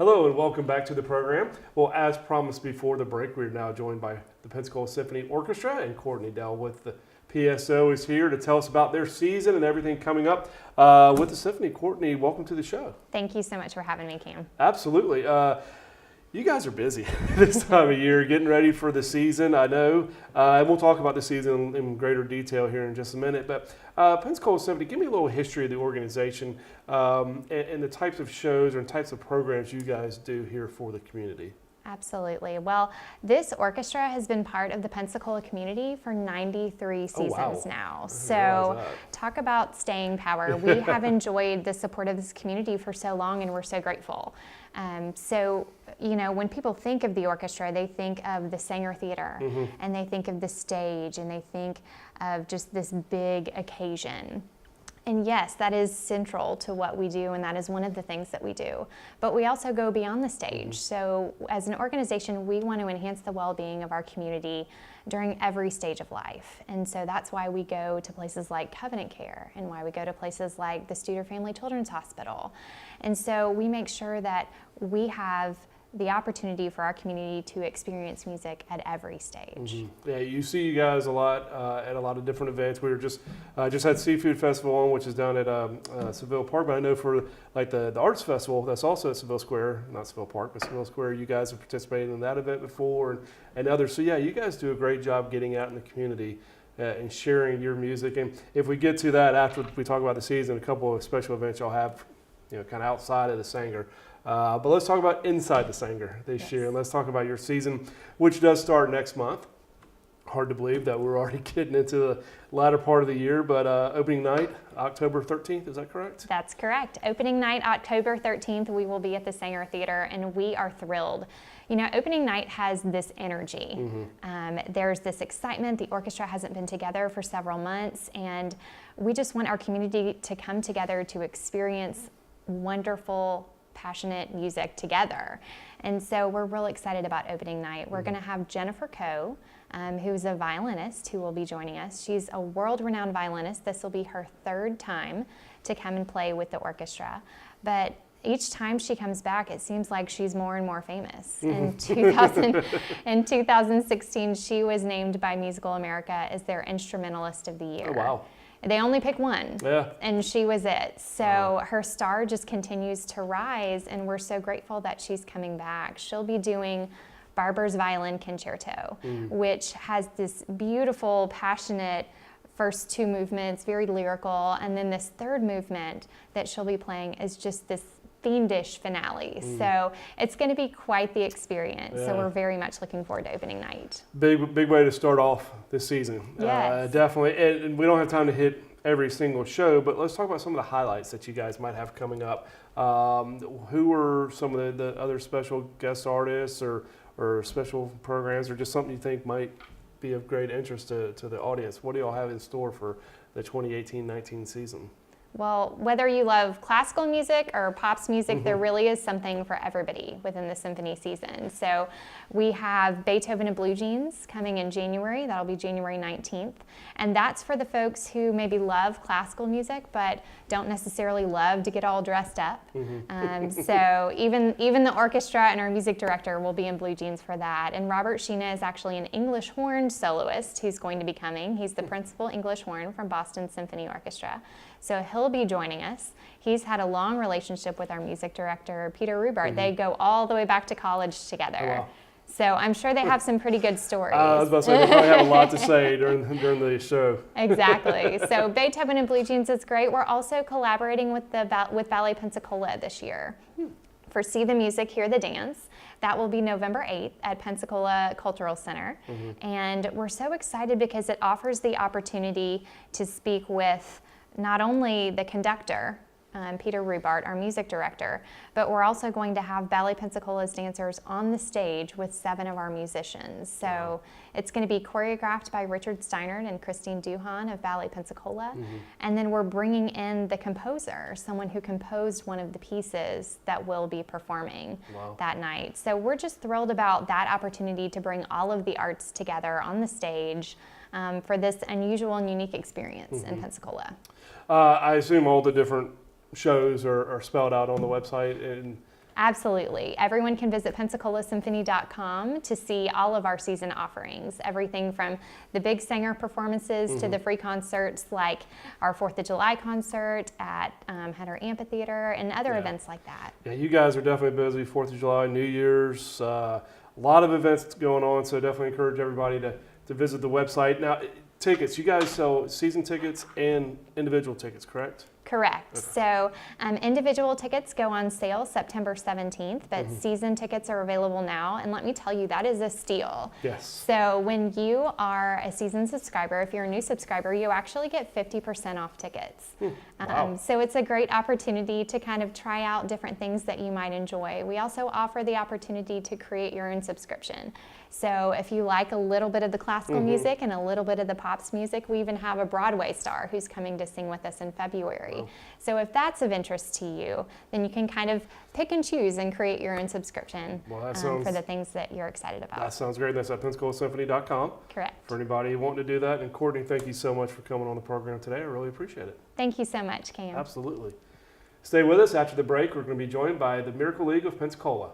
Hello and welcome back to the program. Well, as promised before the break, we're now joined by the Pensacola Symphony Orchestra, and Courtney Dell with the PSO is here to tell us about their season and everything coming up with the symphony. Courtney, welcome to the show. Thank you so much for having me, Cam. Absolutely. You guys are busy this time of year, getting ready for the season, I know. And we'll talk about the season in greater detail here in just a minute. But Pensacola Symphony, give me a little history of the organization and the types of shows and types of programs you guys do here for the community. Absolutely. Well, this orchestra has been part of the Pensacola community for 93 seasons now. So talk about staying power. We have enjoyed the support of this community for so long, and we're so grateful. So, you know, when people think of the orchestra, they think of the Sanger Theater, and they think of the stage, and they think of just this big occasion. And yes, that is central to what we do, and that is one of the things that we do. But we also go beyond the stage. So as an organization, we want to enhance the well-being of our community during every stage of life. And so that's why we go to places like Covenant Care, and why we go to places like the Studer Family Children's Hospital. And so we make sure that we have the opportunity for our community to experience music at every stage. Yeah, you see you guys a lot at a lot of different events. We were just had Seafood Festival on, which is down at Seville Park, but I know for like the Arts Festival, that's also at Seville Square, not Seville Park, but Seville Square, you guys have participated in that event before and others. So yeah, you guys do a great job getting out in the community and sharing your music. And if we get to that after we talk about the season, a couple of special events y'all have, you know, kind of outside of the Sanger. But let's talk about inside the Sanger this year, and let's talk about your season, which does start next month. Hard to believe that we're already getting into the latter part of the year, but opening night, October 13th, is that correct? That's correct. Opening night, October 13th, we will be at the Sanger Theater, and we are thrilled. You know, opening night has this energy. There's this excitement. The orchestra hasn't been together for several months, and we just want our community to come together to experience wonderful, passionate music together. And so we're real excited about opening night. We're going to have Jennifer Coe, who's a violinist, who will be joining us. She's a world-renowned violinist. This will be her third time to come and play with the orchestra. But each time she comes back, it seems like she's more and more famous. In 2016, she was named by Musical America as their Instrumentalist of the Year. Oh, wow. They only pick one, yeah, and she was it. So her star just continues to rise, and we're so grateful that she's coming back. She'll be doing Barber's Violin Concerto, which has this beautiful, passionate first two movements, very lyrical, and then this third movement that she'll be playing is just this fiendish finale. So it's going to be quite the experience. So we're very much looking forward to opening night. Big way to start off this season. Yes. Definitely. And we don't have time to hit every single show, but let's talk about some of the highlights that you guys might have coming up. Who are some of the other special guest artists or special programs, or just something you think might be of great interest to the audience? What do y'all have in store for the 2018-19 season? Well, whether you love classical music or pops music, there really is something for everybody within the symphony season. So we have Beethoven and Blue Jeans coming in January. That'll be January 19th. And that's for the folks who maybe love classical music but don't necessarily love to get all dressed up. So even the orchestra and our music director will be in blue jeans for that. And Robert Sheena is actually an English horn soloist who's going to be coming. He's the principal English horn from Boston Symphony Orchestra. So he'll be joining us. He's had a long relationship with our music director, Peter Rubert. They go all the way back to college together. Oh, wow. So I'm sure they have some pretty good stories. I was about to say, they probably have a lot to say during the show. Exactly. So Beethoven and Blue Jeans is great. We're also collaborating with Ballet Pensacola this year for See the Music, Hear the Dance. That will be November 8th at Pensacola Cultural Center. And we're so excited because it offers the opportunity to speak with not only the conductor, Peter Rubart, our music director, but we're also going to have Ballet Pensacola's dancers on the stage with 7 of our musicians. So it's going to be choreographed by Richard Steinert and Christine Duhan of Ballet Pensacola. And then we're bringing in the composer, someone who composed one of the pieces that we'll be performing that night. So we're just thrilled about that opportunity to bring all of the arts together on the stage for this unusual and unique experience in Pensacola. I assume all the different shows are spelled out on the website, and Absolutely. Everyone can visit PensacolaSymphony.com to see all of our season offerings. Everything from the big singer performances to the free concerts like our 4th of July concert at Header Amphitheater and other events like that. Yeah, you guys are definitely busy. 4th of July, New Year's, a lot of events going on, so definitely encourage everybody to visit the website. Now, tickets, you guys sell season tickets and individual tickets, correct? Correct. Okay. So individual tickets go on sale September 17th, but season tickets are available now. And let me tell you, that is a steal. Yes. So when you are a season subscriber, if you're a new subscriber, you actually get 50% off tickets. Wow. So it's a great opportunity to kind of try out different things that you might enjoy. We also offer the opportunity to create your own subscription. So if you like a little bit of the classical music and a little bit of the pops music, we even have a Broadway star who's coming to sing with us in February. Wow. So if that's of interest to you, then you can kind of pick and choose and create your own subscription for the things that you're excited about. That sounds great. That's at PensacolaSymphony.com. Correct. For anybody wanting to do that. And Courtney, thank you so much for coming on the program today. I really appreciate it. Thank you so much, Cam. Absolutely. Stay with us. After the break, we're going to be joined by the Miracle League of Pensacola.